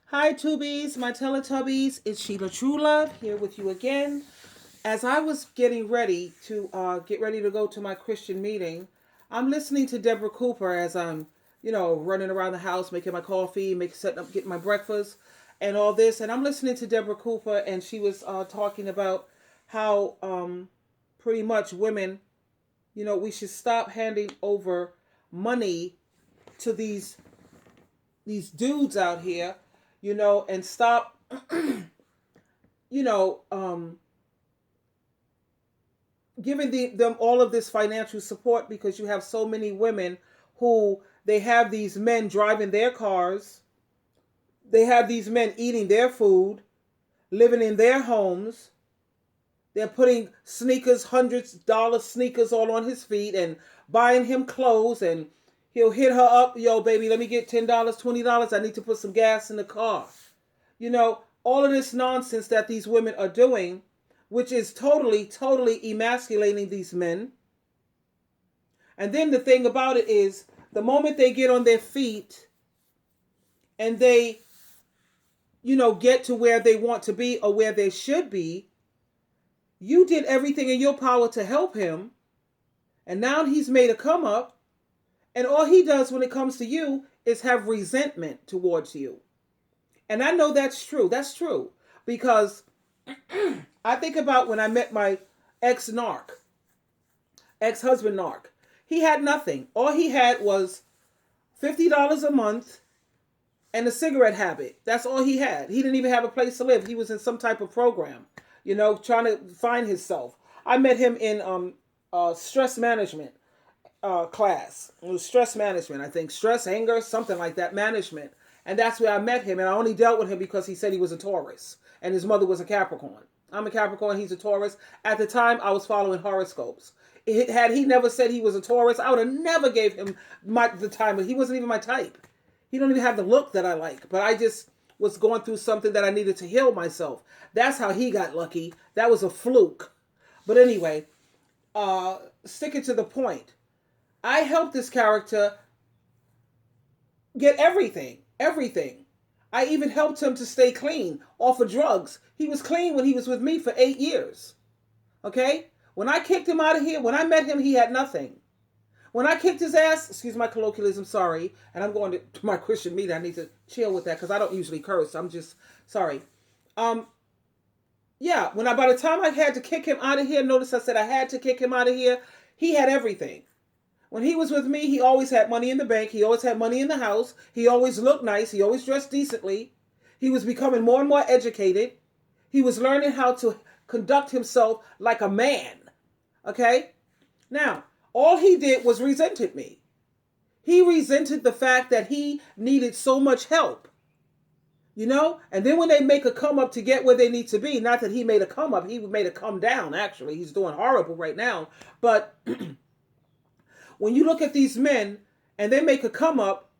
Hi, Tubies, my Teletubbies. It's Sheila True Love here with you again. As I was getting ready to get ready to go to my Christian meeting, I'm listening to Deborah Cooper as I'm, running around the house, making my coffee, setting up, getting my breakfast, and all this. And I'm listening to Deborah Cooper, and she was talking about how pretty much women, we should stop handing over money to these dudes out here, and stop, you know, um, giving them all of this financial support because you have so many women who they have these men driving their cars, they have these men eating their food, living in their homes. They're putting sneakers, $100 sneakers all on his feet and buying him clothes, and he'll hit her up, yo, baby, let me get $10, $20. I need to put some gas in the car. All of this nonsense that these women are doing, which is totally, totally emasculating these men. And then the thing about it is, the moment they get on their feet and they, get to where they want to be or where they should be, you did everything in your power to help him. And now he's made a come up. And all he does when it comes to you is have resentment towards you. And I know that's true. That's true. Because I think about when I met my ex-husband narc. He had nothing. All he had was $50 a month and a cigarette habit. That's all he had. He didn't even have a place to live. He was in some type of program, trying to find himself. I met him in stress management class. It was stress management, I think. Stress, anger, something like that, management. And that's where I met him. And I only dealt with him because he said he was a Taurus and his mother was a Capricorn. I'm a Capricorn, he's a Taurus. At the time, I was following horoscopes. Had he never said he was a Taurus, I would have never gave him the time. But he wasn't even my type. He don't even have the look that I like. But I just was going through something that I needed to heal myself. That's how he got lucky. That was a fluke. But anyway, sticking to the point, I helped this character get everything. Everything. I even helped him to stay clean off of drugs. He was clean when he was with me for 8 years. Okay? When I kicked him out of here, when I met him, he had nothing. When I kicked his ass, excuse my colloquialism, sorry, and I'm going to my Christian meeting, I need to chill with that because I don't usually curse. I'm just sorry. Um, yeah, by the time I had to kick him out of here, notice I said I had to kick him out of here, he had everything. When he was with me, he always had money in the bank. He always had money in the house. He always looked nice. He always dressed decently. He was becoming more and more educated. He was learning how to conduct himself like a man. Okay? Now, all he did was resented me. He resented the fact that he needed so much help. And then when they make a come up to get where they need to be, not that he made a come up, he made a come down, actually. He's doing horrible right now. But when you look at these men and they make a come up,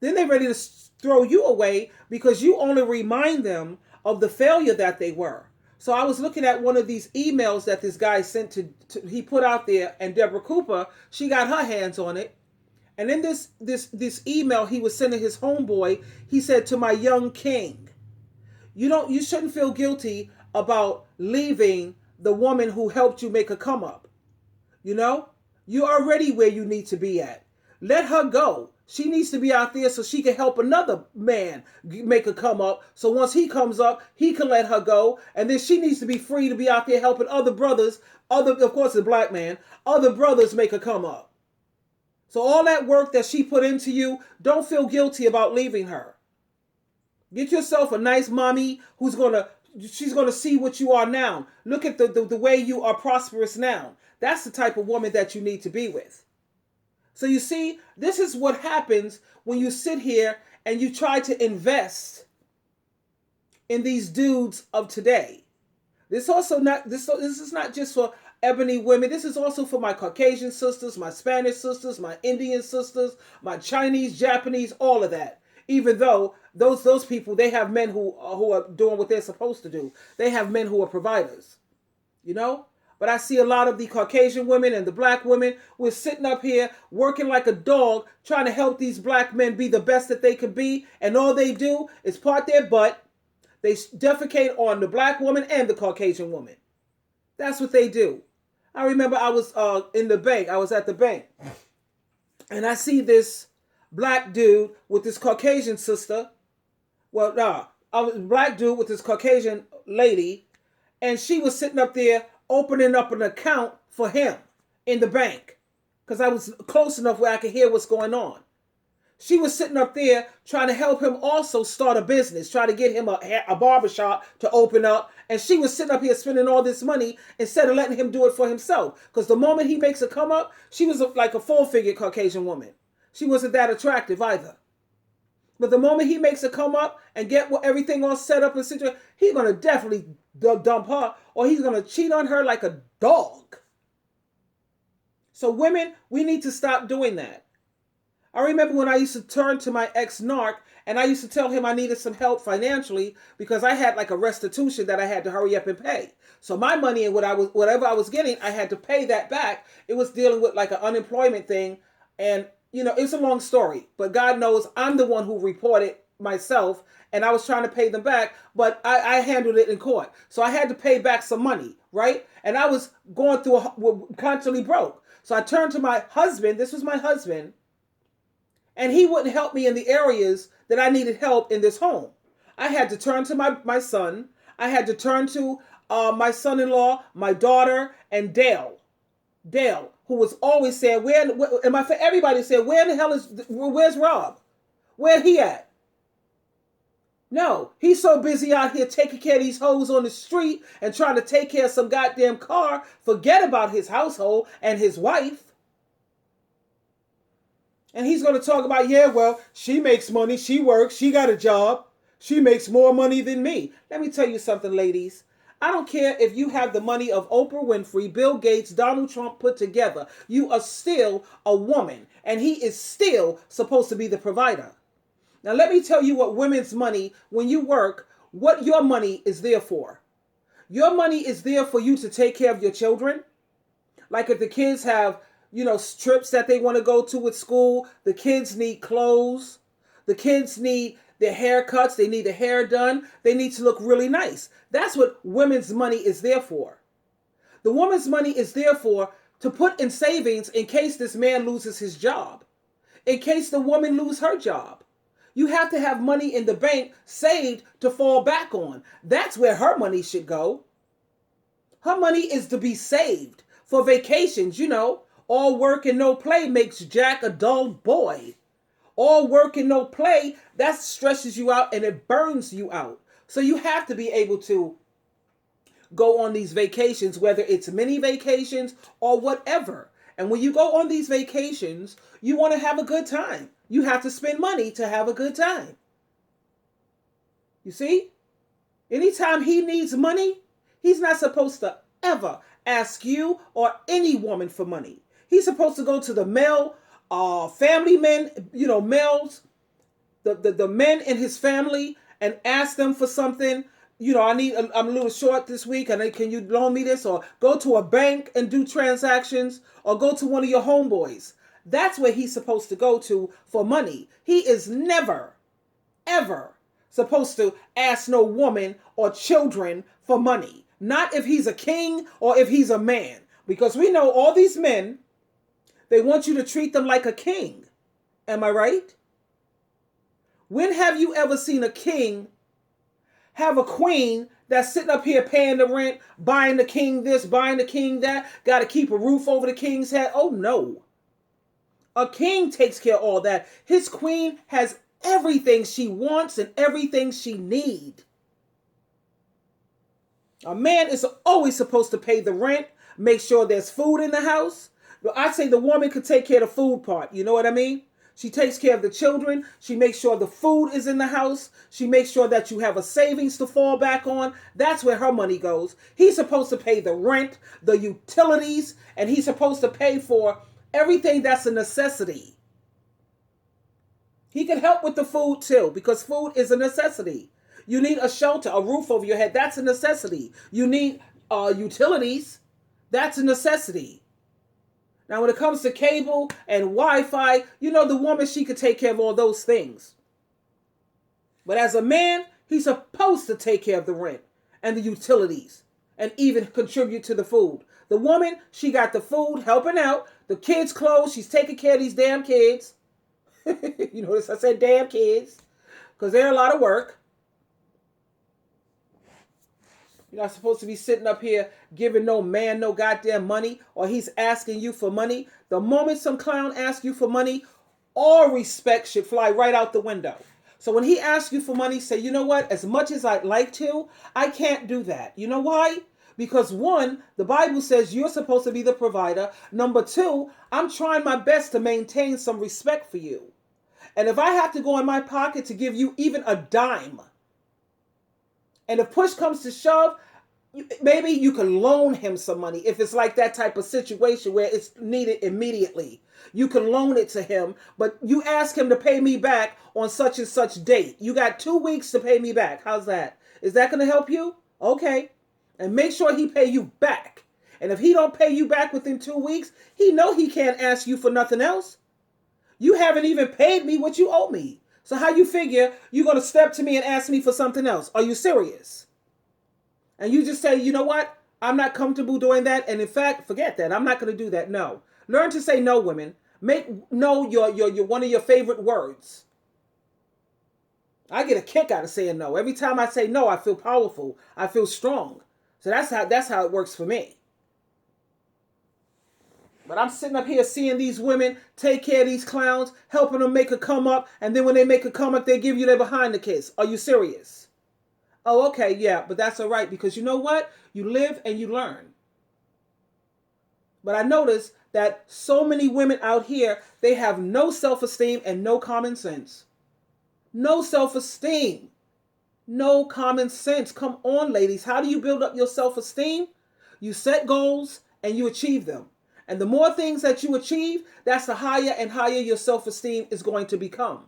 then they're ready to throw you away because you only remind them of the failure that they were. So I was looking at one of these emails that this guy sent he put out there, and Deborah Cooper, she got her hands on it. And in this email he was sending his homeboy, he said, to my young king, you shouldn't feel guilty about leaving the woman who helped you make a come up. You're already where you need to be at. Let her go. She needs to be out there so she can help another man make a come up. So once he comes up, he can let her go. And then she needs to be free to be out there helping other brothers, of course, a black man, other brothers make a come up. So all that work that she put into you, don't feel guilty about leaving her. Get yourself a nice mommy she's going to see what you are now. Look at the way you are prosperous now. That's the type of woman that you need to be with. So you see, this is what happens when you sit here and you try to invest in these dudes of today. This is not just for ebony women. This is also for my Caucasian sisters, my Spanish sisters, my Indian sisters, my Chinese, Japanese, all of that. Even though those people, they have men who are doing what they're supposed to do. They have men who are providers. But But I see a lot of the Caucasian women and the black women, we're sitting up here working like a dog, trying to help these black men be the best that they could be. And all they do is part their butt. They defecate on the black woman and the Caucasian woman. That's what they do. I remember I was in the bank. I was at the bank. And I see this black dude with this Caucasian sister. Well, no, I was a black dude with this Caucasian lady. And she was sitting up there opening up an account for him in the bank. Because I was close enough where I could hear what's going on. She was sitting up there trying to help him also start a business, try to get him a barbershop to open up. And she was sitting up here spending all this money instead of letting him do it for himself. Because the moment he makes a come up, she was like a full-figured Caucasian woman. She wasn't that attractive either. But the moment he makes a come up and get everything all set up and situated, he's going to definitely dump her, or he's going to cheat on her like a dog. So women, we need to stop doing that. I remember when I used to turn to my ex-narc and I used to tell him I needed some help financially because I had like a restitution that I had to hurry up and pay. So my money and whatever I was getting, I had to pay that back. It was dealing with like an unemployment thing. And, it's a long story. But God knows I'm the one who reported myself and I was trying to pay them back. But I handled it in court. So I had to pay back some money, right? And I was going through constantly broke. So I turned to my husband. This was my husband. And he wouldn't help me in the areas that I needed help in this home. I had to turn to my son. I had to turn to my son-in-law, my daughter, and Dale. Dale, who was always saying, everybody said, where's Rob? Where he at? No, he's so busy out here taking care of these hoes on the street and trying to take care of some goddamn car. Forget about his household and his wife. And he's going to talk about, she makes money, she works, she got a job, she makes more money than me. Let me tell you something, ladies. I don't care if you have the money of Oprah Winfrey, Bill Gates, Donald Trump put together. You are still a woman, and he is still supposed to be the provider. Now, let me tell you what women's money, when you work, what your money is there for. Your money is there for you to take care of your children. Like if the kids have trips that they want to go to with school. The kids need clothes. The kids need their haircuts. They need their hair done. They need to look really nice. That's what women's money is there for. The woman's money is there for to put in savings in case this man loses his job. In case the woman loses her job. You have to have money in the bank saved to fall back on. That's where her money should go. Her money is to be saved for vacations, All work and no play makes Jack a dull boy. All work and no play, that stresses you out and it burns you out. So you have to be able to go on these vacations, whether it's mini vacations or whatever. And when you go on these vacations, you want to have a good time. You have to spend money to have a good time. You see? Anytime he needs money, he's not supposed to ever ask you or any woman for money. He's supposed to go to the male family men, males, the men in his family and ask them for something. I'm a little short this week. Can you loan me this? Or go to a bank and do transactions or go to one of your homeboys. That's where he's supposed to go to for money. He is never, ever supposed to ask no woman or children for money. Not if he's a king or if he's a man. Because we know all these men, they want you to treat them like a king. Am I right? When have you ever seen a king have a queen that's sitting up here paying the rent, buying the king this, buying the king that, got to keep a roof over the king's head? Oh, no. A king takes care of all that. His queen has everything she wants and everything she needs. A man is always supposed to pay the rent, make sure there's food in the house. I say the woman could take care of the food part. You know what I mean? She takes care of the children. She makes sure the food is in the house. She makes sure that you have a savings to fall back on. That's where her money goes. He's supposed to pay the rent, the utilities, and he's supposed to pay for everything that's a necessity. He can help with the food too, because food is a necessity. You need a shelter, a roof over your head. That's a necessity. You need utilities. That's a necessity. Now, when it comes to cable and Wi-Fi, you know, the woman, she could take care of all those things. But as a man, he's supposed to take care of the rent and the utilities and even contribute to the food. The woman, she got the food, helping out, the kids' clothes, she's taking care of these damn kids. You notice I said damn kids, because they're a lot of work. You're not supposed to be sitting up here giving no man no goddamn money, or he's asking you for money. The moment some clown asks you for money, all respect should fly right out the window. So when he asks you for money, say, you know what? As much as I'd like to, I can't do that. You know why? Because one, the Bible says you're supposed to be the provider. Number two, I'm trying my best to maintain some respect for you. And if I have to go in my pocket to give you even a dime, and if push comes to shove, maybe you can loan him some money. If it's like that type of situation where it's needed immediately, you can loan it to him, but you ask him to pay me back on such and such date. You got 2 weeks to pay me back. How's that? Is that going to help you? Okay. And make sure he pay you back. And if he don't pay you back within 2 weeks, he know he can't ask you for nothing else. You haven't even paid me what you owe me. So how you figure you're going to step to me and ask me for something else? Are you serious? And you just say, you know what? I'm not comfortable doing that. And in fact, forget that. I'm not going to do that. No. Learn to say no, women. Make no your one of your favorite words. I get a kick out of saying no. Every time I say no, I feel powerful. I feel strong. So that's how it works for me. But I'm sitting up here seeing these women take care of these clowns, helping them make a come up, and then when they make a come up, they give you their behind the kiss. Are you serious? Oh, okay, yeah, but that's all right, because you know what? You live and you learn. But I notice that so many women out here, they have no self-esteem and no common sense. No self-esteem. No common sense. Come on, ladies. How do you build up your self-esteem? You set goals and you achieve them. And the more things that you achieve, that's the higher and higher your self-esteem is going to become.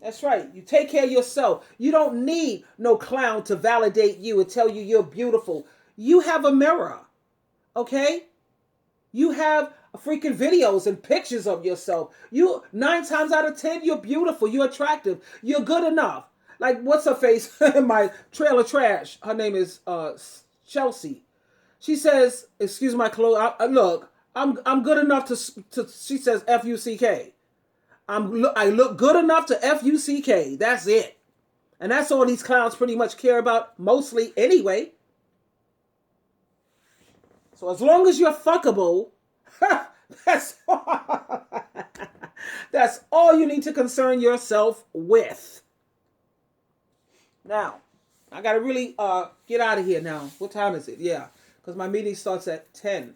That's right. You take care of yourself. You don't need no clown to validate you and tell you you're beautiful. You have a mirror. Okay? You have freaking videos and pictures of yourself. You 9 times out of 10, you're beautiful. You're attractive. You're good enough. Like, what's her face? My trailer trash. Her name is Chelsea. She says, excuse my clothes. Look, I'm good enough to. She says F-U-C-K. I look good enough to F-U-C-K. That's it. And that's all these clowns pretty much care about, mostly anyway. So as long as you're fuckable, that's all you need to concern yourself with. Now, I got to really get out of here now. What time is it? Yeah, because my meeting starts at 10.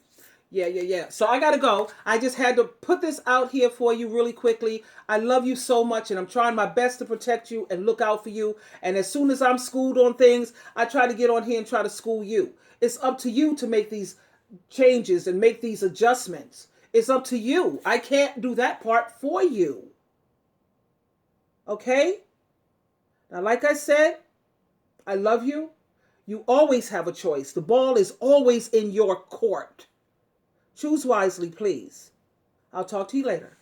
Yeah. So I got to go. I just had to put this out here for you really quickly. I love you so much, and I'm trying my best to protect you and look out for you. And as soon as I'm schooled on things, I try to get on here and try to school you. It's up to you to make these changes and make these adjustments. It's up to you. I can't do that part for you. Okay? Now, like I said, I love you. You always have a choice. The ball is always in your court. Choose wisely, please. I'll talk to you later.